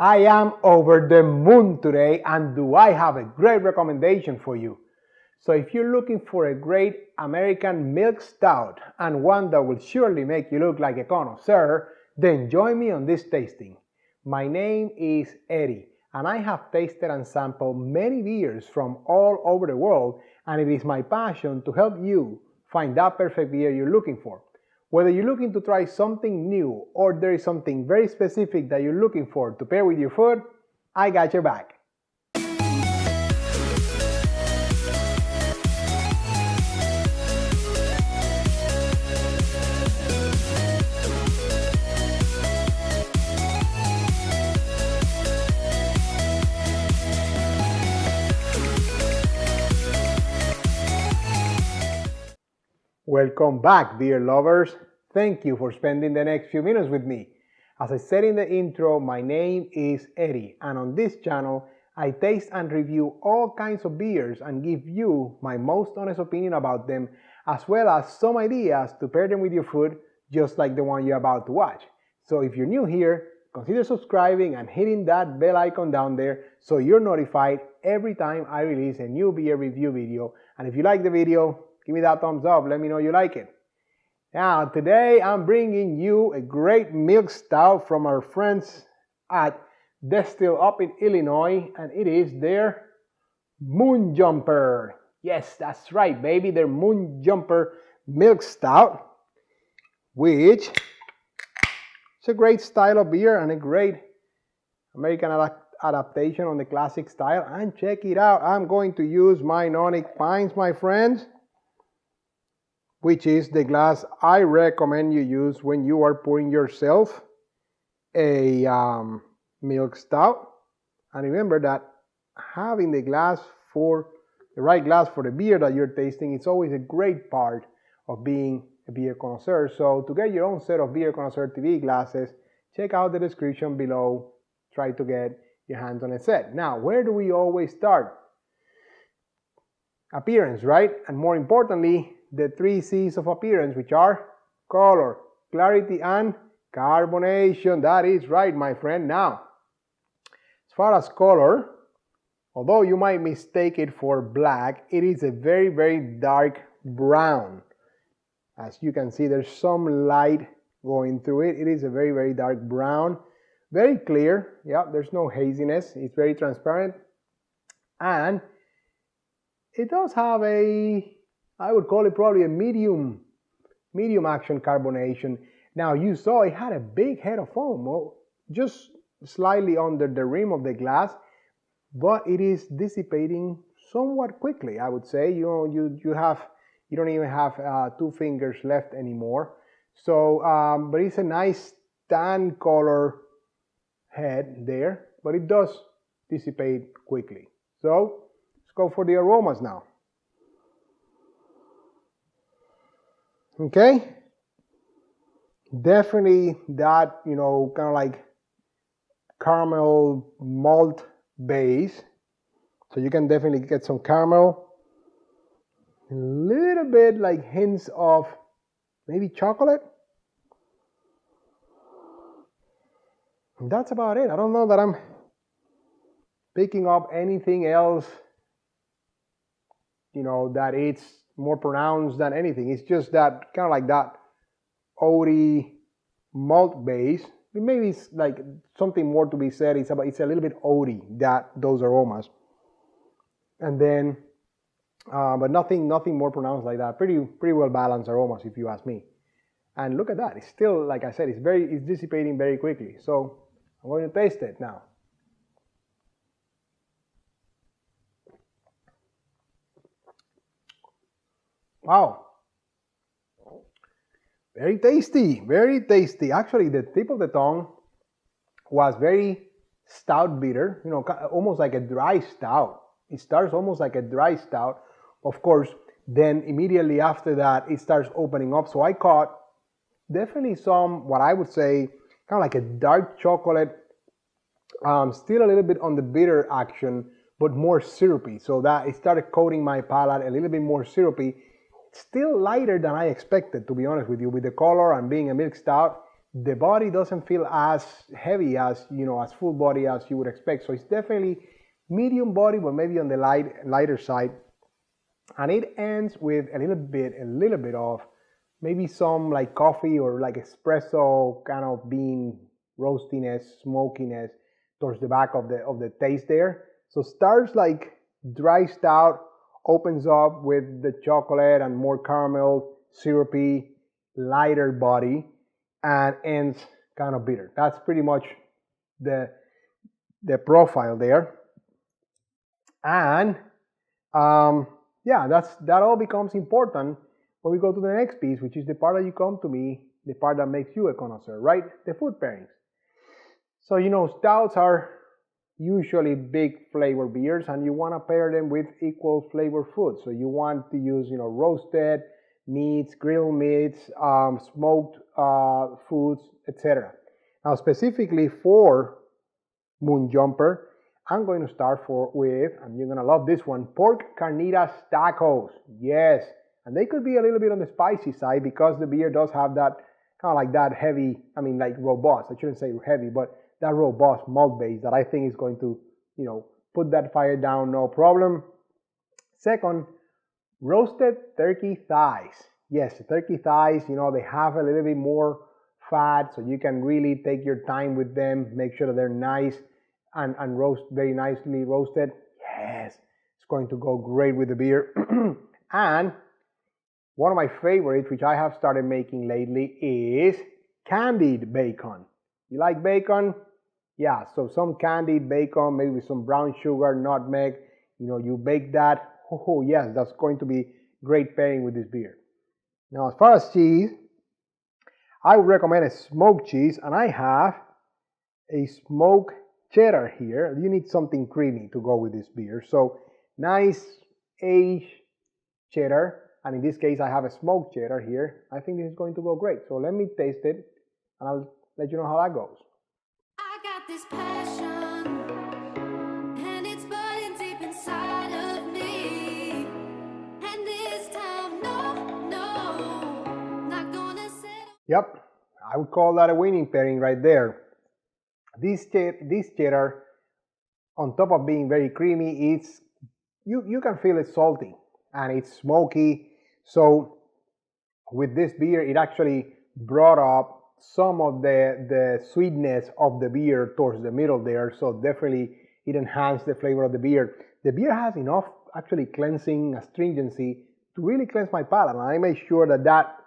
I am over the moon today, and do I have a great recommendation for you. So if you're looking for a great American milk stout and one that will surely make you look like a connoisseur, then join me on this tasting. My name is Oaty, and I have tasted and sampled many beers from all over the world, and it is my passion to help you find that perfect beer you're looking for. Whether you're looking to try something new or there is something very specific that you're looking for to pair with your food, I got your back. Welcome back, beer lovers. Thank you for spending the next few minutes with me. As I said in the intro, my name is Oaty, and on this channel, I taste and review all kinds of beers and give you my most honest opinion about them, as well as some ideas to pair them with your food, just like the one you're about to watch. So if you're new here, consider subscribing and hitting that bell icon down there so you're notified every time I release a new beer review video. And if you like the video, give me that thumbs up, let me know you like it. Now, today I'm bringing you a great milk stout from our friends at Destihl up in Illinois, and it is their MoonJumper. Yes, that's right, baby, their MoonJumper milk stout, which is a great style of beer and a great American adaptation on the classic style. And check it out, I'm going to use my Nonic Pines, my friends, which is the glass I recommend you use when you are pouring yourself a milk stout. And remember that having the right glass for the beer that you're tasting is always a great part of being a beer connoisseur. So to get your own set of Beer Connoisseur TV glasses, check out the description below. Try to get your hands on a set. Now, where do we always start? Appearance, right? And more importantly, the 3 C's of appearance, which are color, clarity, and carbonation. That is right, my friend. Now, as far as color, although you might mistake it for black, it is a very, very dark brown. As you can see, there's some light going through it. It is a very, very dark brown. Very clear. Yeah, there's no haziness. It's very transparent. And it does have I would call it probably a medium action carbonation. Now, you saw it had a big head of foam, just slightly under the rim of the glass, but it is dissipating somewhat quickly, I would say. You don't even have 2 fingers left anymore. So, but it's a nice tan color head there, but it does dissipate quickly. So, let's go for the aromas now. Okay, definitely that, kind of like caramel malt base. So you can definitely get some caramel, a little bit like hints of maybe chocolate. And that's about it. I don't know that I'm picking up anything else, that it's more pronounced than anything. It's just that kind of like that oaty malt base. Maybe it's like something more to be said. It's a little bit oaty, those aromas. And then, but nothing more pronounced like that. Pretty well balanced aromas, if you ask me. And look at that. It's still, like I said, it's dissipating very quickly. So I'm going to taste it now. Wow, very tasty, very tasty. Actually, the tip of the tongue was very stout bitter, almost like a dry stout. It starts almost like a dry stout. Of course, then immediately after that, it starts opening up. So I caught definitely some, what I would say, kind of like a dark chocolate, still a little bit on the bitter action, but more syrupy. So that it started coating my palate a little bit more syrupy. Still lighter than I expected, to be honest with you. With the color and being a milk stout, the body doesn't feel as heavy as, as full body as you would expect. So it's definitely medium body, but maybe on the lighter side. And it ends with a little bit of maybe some like coffee or like espresso kind of bean roastiness, smokiness towards the back of the taste there. So starts like dry stout, opens up with the chocolate and more caramel, syrupy, lighter body, and ends kind of bitter. That's pretty much the profile there. And yeah, that all becomes important when we go to the next piece, which is the part that you come to me, the part that makes you a connoisseur, right? The food pairings. So, stouts are usually big flavor beers, and you want to pair them with equal flavor foods. So you want to use, roasted meats, grilled meats, smoked foods, etc. Now, specifically for MoonJumper, I'm going to start with, and you're going to love this one, pork carnitas tacos. Yes, and they could be a little bit on the spicy side because the beer does have that kind of like that heavy, like robust, I shouldn't say heavy, but that robust malt base that I think is going to, put that fire down no problem. Second, roasted turkey thighs. Yes, turkey thighs, they have a little bit more fat, so you can really take your time with them, make sure that they're nice and roast very nicely roasted. Yes, it's going to go great with the beer. And one of my favorites, which I have started making lately, is candied bacon. You like bacon? Yeah, so some candied bacon, maybe with some brown sugar, nutmeg, you bake that. Oh yes, that's going to be great pairing with this beer. Now, as far as cheese, I would recommend a smoked cheese, and I have a smoked cheddar here. You need something creamy to go with this beer. So nice aged cheddar, and in this case I have a smoked cheddar here. I think this is going to go great. So let me taste it and I'll let you know how that goes. I got this passion and it's burning deep inside of me, and this time no, not gonna settle. Yep, I would call that a winning pairing right there. This cheddar, on top of being very creamy, it's you can feel it salty and it's smoky. So with this beer, it actually brought up some of the sweetness of the beer towards the middle there. So definitely it enhanced the flavor of the beer. The beer has enough actually cleansing, astringency to really cleanse my palate. And I made sure that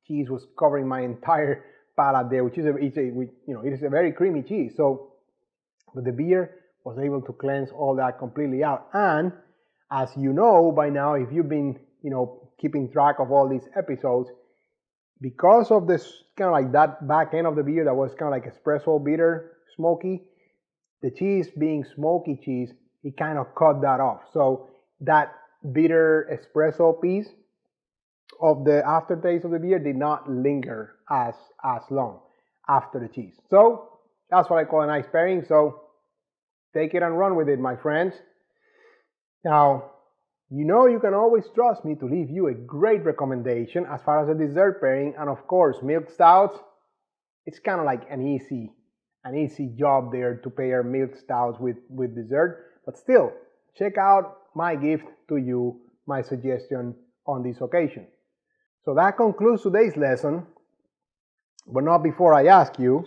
cheese was covering my entire palate there, which is it is a very creamy cheese. So, but the beer was able to cleanse all that completely out. And as you know by now, if you've been keeping track of all these episodes, because of this kind of like that back end of the beer that was kind of like espresso bitter, smoky, the cheese being smoky cheese, it kind of cut that off. So that bitter espresso piece of the aftertaste of the beer did not linger as long after the cheese. So that's what I call a nice pairing. So take it and run with it, my friends. Now, you can always trust me to leave you a great recommendation as far as a dessert pairing, and of course, milk stouts. It's kind of like an easy job there to pair milk stouts with dessert. But still, check out my gift to you, my suggestion on this occasion. So that concludes today's lesson, but not before I ask you,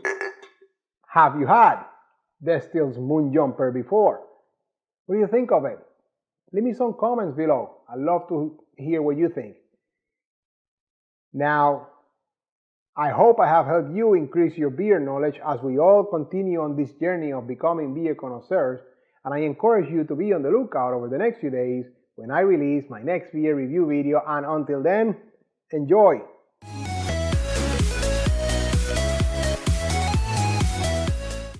have you had Destill's MoonJumper before? What do you think of it? Leave me some comments below. I'd love to hear what you think. Now, I hope I have helped you increase your beer knowledge as we all continue on this journey of becoming beer connoisseurs, and I encourage you to be on the lookout over the next few days when I release my next beer review video, and until then, enjoy!